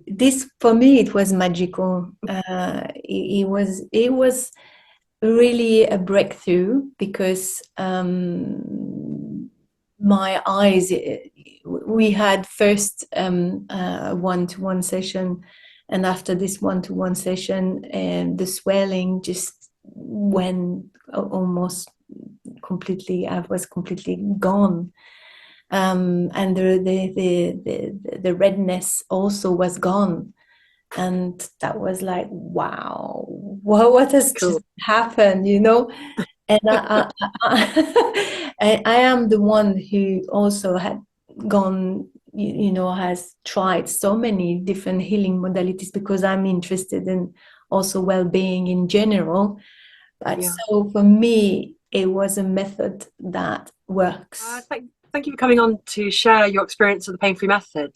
this for me it was magical. It was really a breakthrough because my eyes. We had first one-to-one session, and after this one-to-one session, and the swelling just went almost completely. I was completely gone. And the redness also was gone, and that was like, wow, what has just happened, and I am the one who also had gone, has tried so many different healing modalities because I'm interested in also well-being in general. But so for me, it was a method that works. Thank you for coming on to share your experience of the PainFree Method.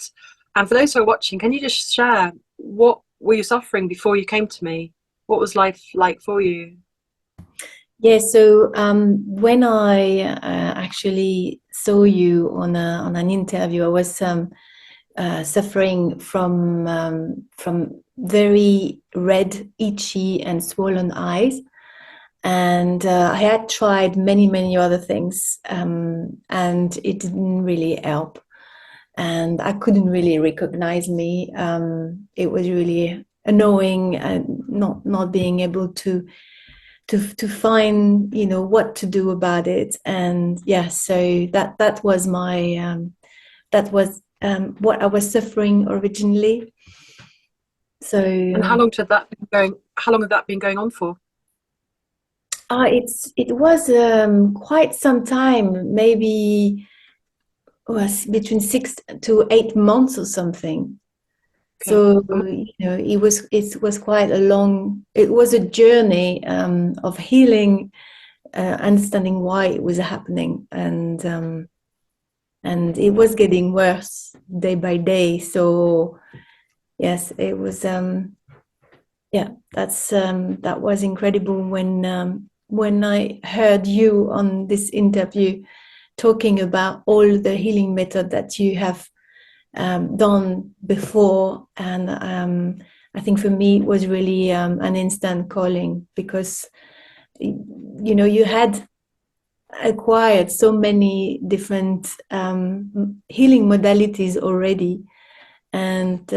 And for those who are watching, can you just share, what were you suffering before you came to me? What was life like for you? Yeah, so when I actually saw you on an interview, I was suffering from very red, itchy, and swollen eyes, and I had tried many other things, and it didn't really help, and I couldn't really recognize me. It was really annoying, and not being able to find what to do about it. And yeah, so that was what I was suffering originally. So And how long had that been going on for? it was quite some time, maybe was between 6 to 8 months or something. Okay. So it was quite it was a journey of healing, understanding why it was happening, and it was getting worse day by day. So yes, it was that was incredible when I heard you on this interview talking about all the healing method that you have done before. And I think for me it was really an instant calling, because you had acquired so many different healing modalities already. And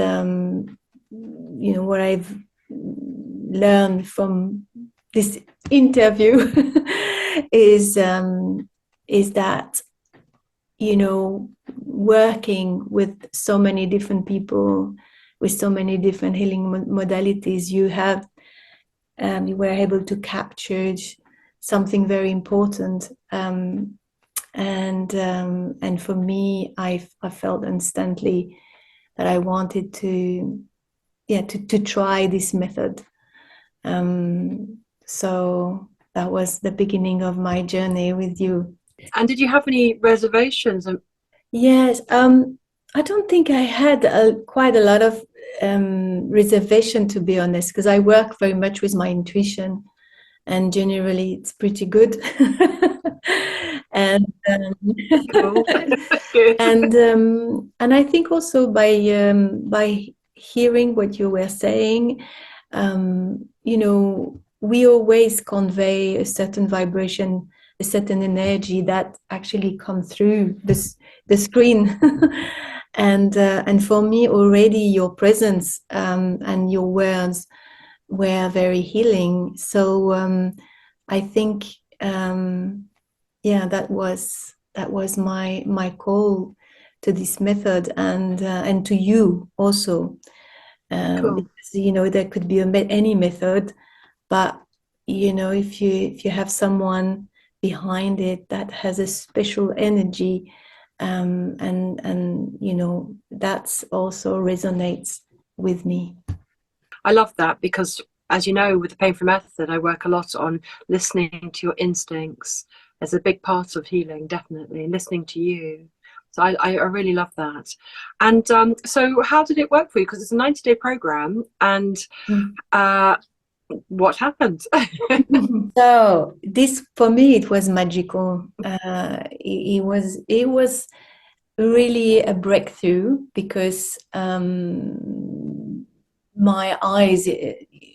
what I've learned from this interview is that working with so many different people with so many different healing modalities, you were able to capture something very important, and for me, I felt instantly that I wanted to try this method. So that was the beginning of my journey with you. And did you have any reservations? Yes, I don't think I had quite a lot of reservation, to be honest, because I work very much with my intuition, and generally it's pretty good. and Cool. Good. and I think also by hearing what you were saying, we always convey a certain vibration, a certain energy that actually comes through the screen. And for me, already your presence and your words were very healing. So I think that was my call to this method, and to you also. Cool. Because there could be any method, but if you have someone behind it that has a special energy, and that's also resonates with me. I love that, because as you know, with the PainFree Method, I work a lot on listening to your instincts. There's a big part of healing, definitely, listening to you. So I really love that. And so how did it work for you? Because it's a 90-day program, and what happened? So this, for me, it was magical. It was really a breakthrough, because my eyes,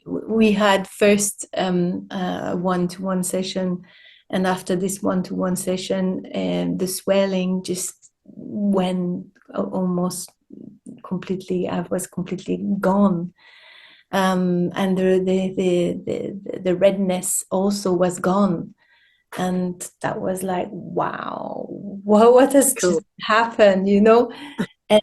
we had first one-to-one session, and after this one-to-one session, the swelling just went almost completely. I was completely gone, and the redness also was gone, and that was like, wow, what has just happened, you know? And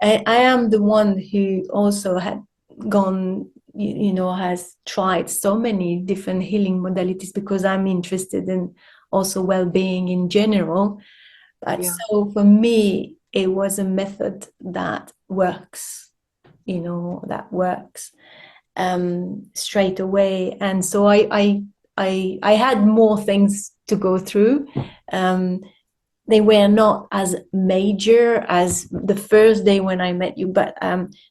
I am the one who also had gone, you know, has tried so many different healing modalities because I'm interested in also well-being in general. But so for me, it was a method that works, you know, that works straight away. And so I had more things to go through. They were not as major as the first day when I met you, but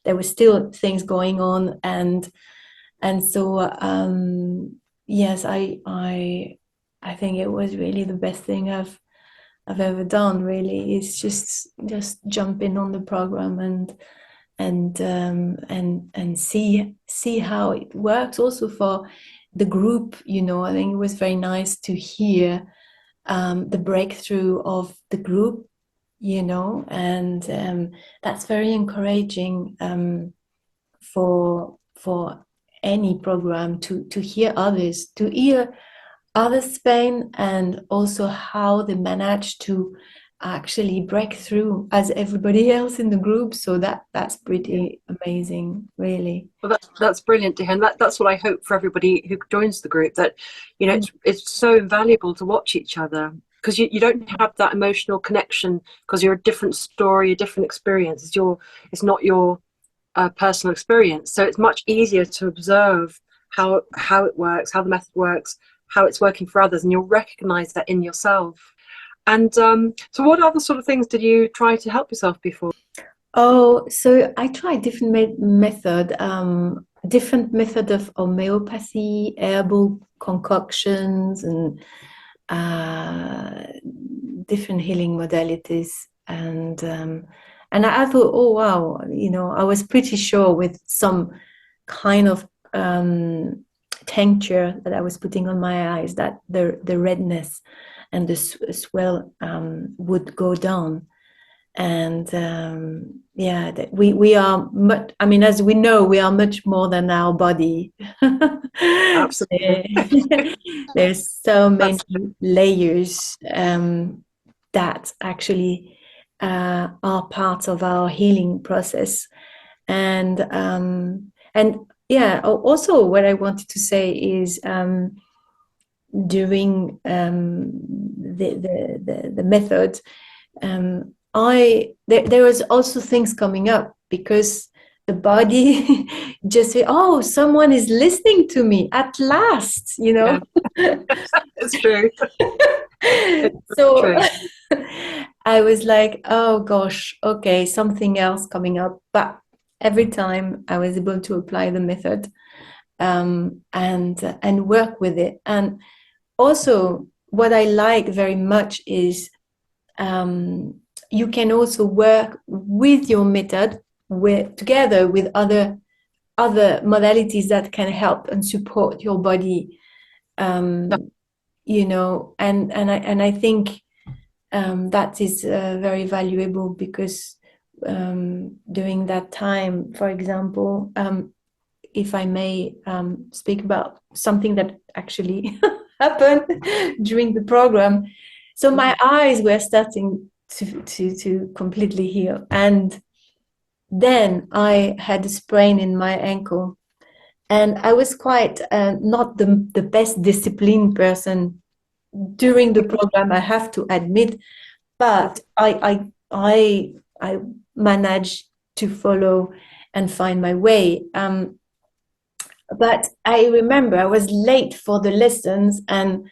there were still things going on, and so yes, I think it was really the best thing I've ever done. Really, it's just jump in on the program and see how it works. Also for the group, you know, I think it was very nice to hear the breakthrough of the group, you know, and that's very encouraging for any program to hear others, to hear others' pain, and also how they manage to actually break through as everybody else in the group. So that's pretty amazing, really. Well, that's brilliant to hear, and that's what I hope for everybody who joins the group, that, you know, it's so invaluable to watch each other, because you don't have that emotional connection because you're a different story, a different experience. It's not your personal experience, so it's much easier to observe how it works, how the method works, how it's working for others, and you'll recognize that in yourself. And so what other sort of things did you try to help yourself before? Oh, so I tried different different method of homeopathy, herbal concoctions, and different healing modalities. And I thought, oh wow, you know, I was pretty sure with some kind of tincture that I was putting on my eyes that the redness and the swell would go down. And yeah, we are much, I mean, as we know, we are much more than our body. Absolutely. There's so many layers that actually are parts of our healing process. And yeah, also what I wanted to say is during the method, there was also things coming up because the body just say, oh, someone is listening to me at last, you know. Yeah. It's true. So true. I was like, oh gosh, okay, something else coming up. But every time I was able to apply the method and work with it. And also what I like very much is you can also work with your method together with other modalities that can help and support your body, you know, and I think that is very valuable because during that time, for example, if I may speak about something that actually happened during the program. So my eyes were starting to completely heal. And then I had a sprain in my ankle. And I was quite not the best disciplined person during the program, I have to admit. But I managed to follow and find my way. But I remember I was late for the lessons, and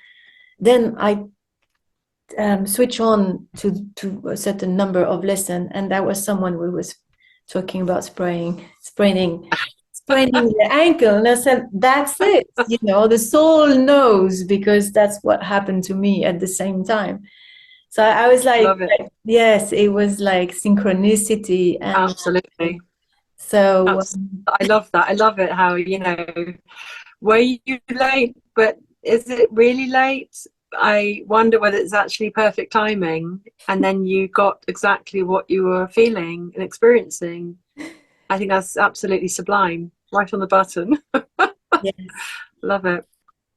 then I switch on to a certain number of lessons, and there was someone who was talking about spraining the ankle, and I said, that's it, you know, the soul knows, because that's what happened to me at the same time. So I was like, yes, it was like synchronicity. And absolutely. So I love that. I love it how, were you late, but is it really late? I wonder whether it's actually perfect timing and then you got exactly what you were feeling and experiencing. I think that's absolutely sublime. Right on the button. yes. Love it.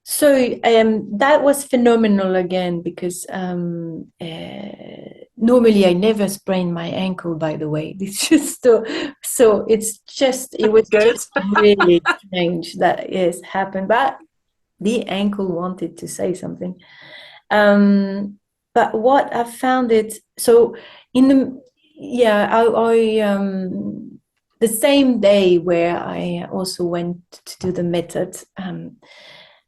So that was phenomenal again because normally I never sprain my ankle. By the way, it's just so it was Good. just really strange that it happened. But the ankle wanted to say something. But what I found it so in the yeah I the same day where I also went to do the method.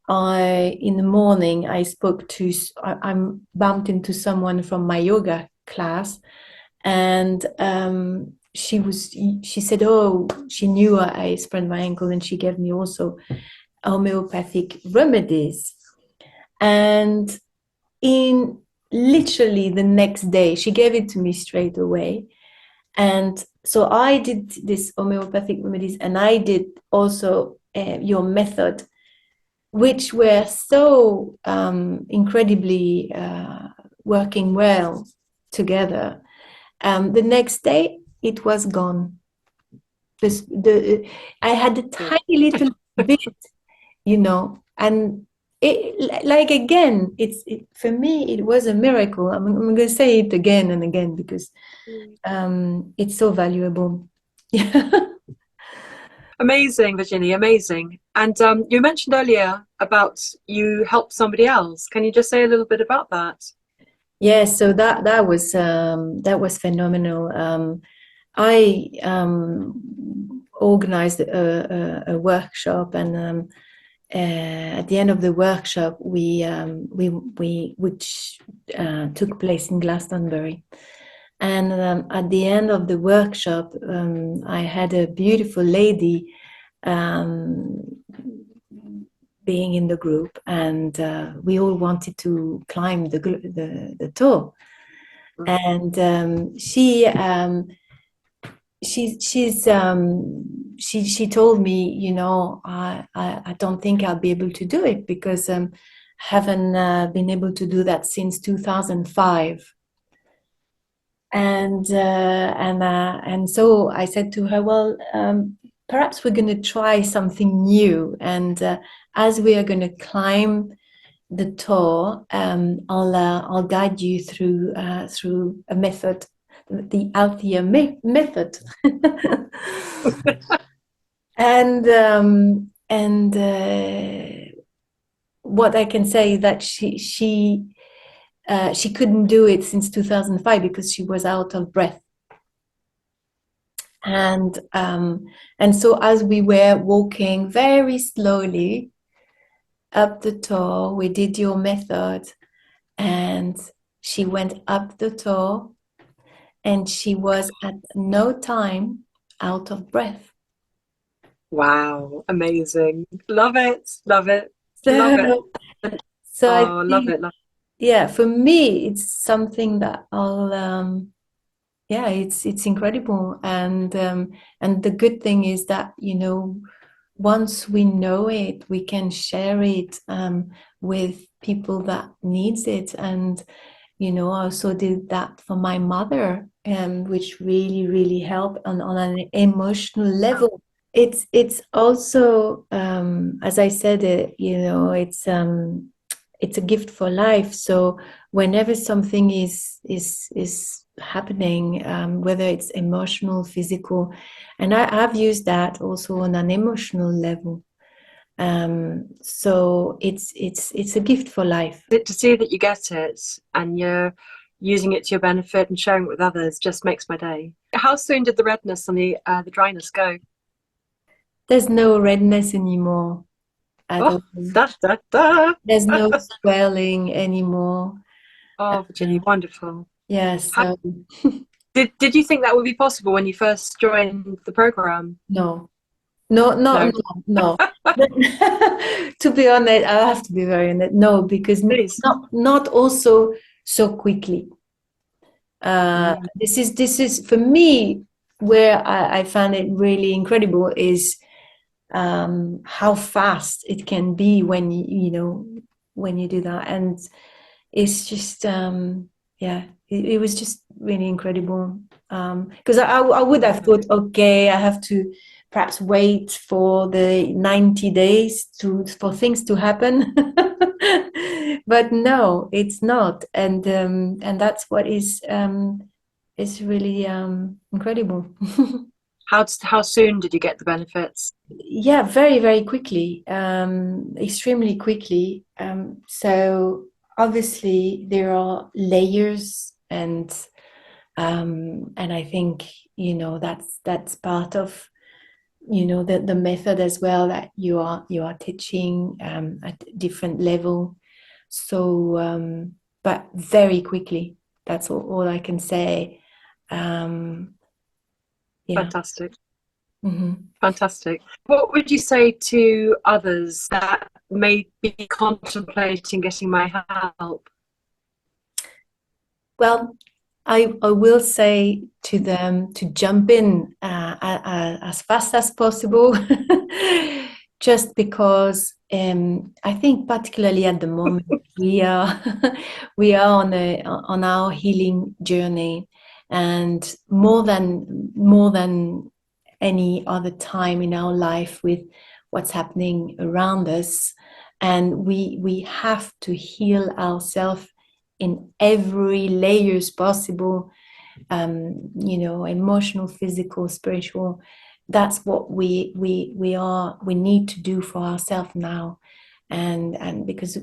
I in the morning I spoke to I bumped into someone from my yoga class, and she said, oh, she knew I sprained my ankle, and she gave me also homeopathic remedies. And in literally the next day, she gave it to me straight away. And so I did this homeopathic remedies, and I did also your method, which were so incredibly working well together. The next day, it was gone. I had a tiny little bit, and like again, for me, it was a miracle. I'm going to say it again and again because it's so valuable. Yeah. Amazing, Virginie, amazing. And you mentioned earlier about you helped somebody else. Can you just say a little bit about that? Yeah, so that was phenomenal. I organized a workshop, and at the end of the workshop, which took place in Glastonbury, and at the end of the workshop, I had a beautiful lady um, being in the group, and we all wanted to climb the tour. And she told me, I don't think I'll be able to do it because haven't been able to do that since 2005. And so I said to her, well, perhaps we're going to try something new, and as we are going to climb the tour, I'll guide you through a method, the Althea method. and what I can say is that she couldn't do it since 2005 because she was out of breath. And so as we were walking very slowly up the tour, we did your method, and she went up the tour, and she was at no time out of breath. Wow, amazing. Love it, love it, So, love it. so I Oh, love think, it, love yeah, for me, it's something that yeah, it's incredible. And the good thing is that, once we know it, we can share it with people that needs it. And I also did that for my mother, which really, really helped on an emotional level. It's also, as I said, it's a gift for life. So whenever something is happening, whether it's emotional, physical, and I've used that also on an emotional level. So it's a gift for life. to see that you get it and you're using it to your benefit and sharing it with others just makes my day. How soon did the redness and the dryness go? There's no redness anymore at Oh, all. da, da, da. There's no swelling anymore. Oh, Virginie, wonderful. Yeah, How, so did you think that would be possible when you first joined the program? no. No, no, No, no, no. To be honest, I have to be very honest. No, because please. not also so quickly. Mm. This is for me. where I found it really incredible is how fast it can be when when you do that. And it's just yeah, it was just really incredible, because I would have thought, okay, I have to perhaps wait for the 90 days for things to happen. But no, it's not. And that's what is really incredible. How soon did you get the benefits? Yeah, very, very quickly, extremely quickly. So obviously there are layers, and I think that's part of the method as well, that you are teaching at different level. So, but very quickly. That's all I can say. Yeah. Fantastic. Mm-hmm. Fantastic. What would you say to others that may be contemplating getting my help? Well, I will say to them to jump in as fast as possible, just because I think particularly at the moment we are we are on our healing journey, and more than any other time in our life, with what's happening around us, and we have to heal ourselves in every layers possible, emotional, physical, spiritual. That's what we need to do for ourselves now. And because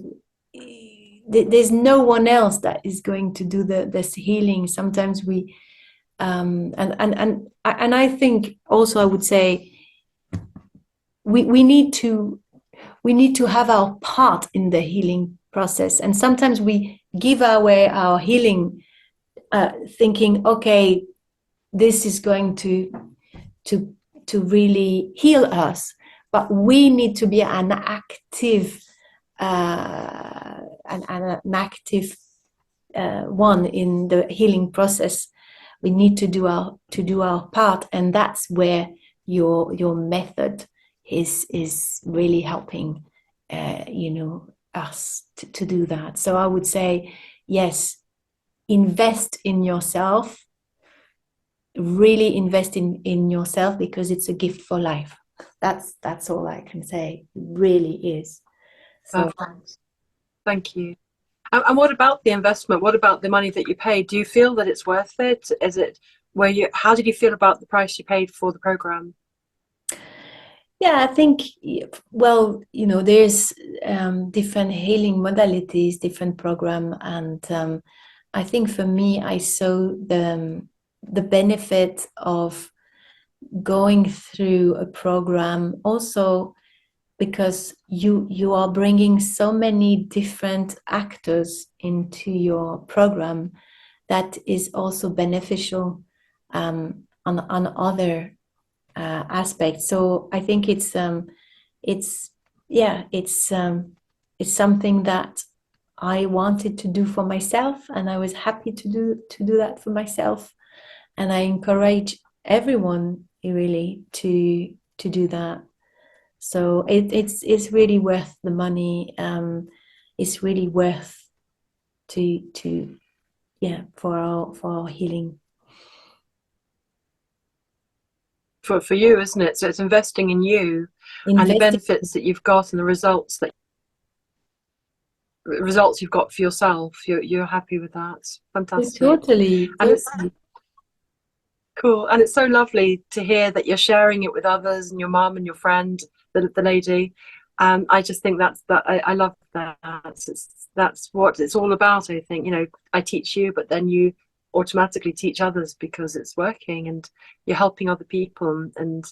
there's no one else that is going to do this healing. Sometimes we and I think also I would say we need to have our part in the healing process. And sometimes we give away our healing, thinking, okay, this is going to to really heal us, but we need to be an active an active one in the healing process. We need to do our part, and that's where your method is really helping us to do that. So I would say, yes, invest in yourself, really invest in yourself, because it's a gift for life. That's all I can say. It really is. So Thank you. And what about the investment? What about the money that you paid? Do you feel that it's worth it? Is it how did you feel about the price you paid for the program? yeah, I think, well, there's different healing modalities, different program, and I think for me, I saw the benefit of going through a program, also because you are bringing so many different actors into your program, that is also beneficial on other aspects. So I think it's yeah, it's something that I wanted to do for myself, and I was happy to do that for myself. And I encourage everyone really to do that. So it's really worth the money. It's really worth to yeah, for our healing. For you, isn't it? So it's investing in you and the Investing. benefits that you've got and the results you've got for yourself. You're happy with that. Fantastic. Totally, And it's totally. cool. And it's so lovely to hear that you're sharing it with others and your mum and your friend, the lady. I just think I love that. That's what it's all about. I think, I teach you, but then you automatically teach others because it's working and you're helping other people, and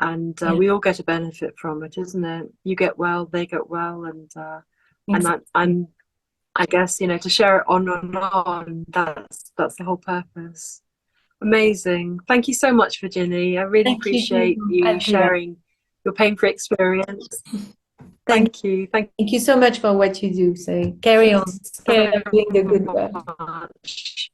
Yeah, we all get a benefit from it, isn't it? You get well, they get well, exactly. I guess, to share it on and on. That's the whole purpose. Amazing. Thank you so much, Virginie. I really Thank appreciate you, you Althea. sharing your pain-free experience. Thank Thank you. Thank thank you so much for what you do. So carry you on, so carry on doing the good work. much.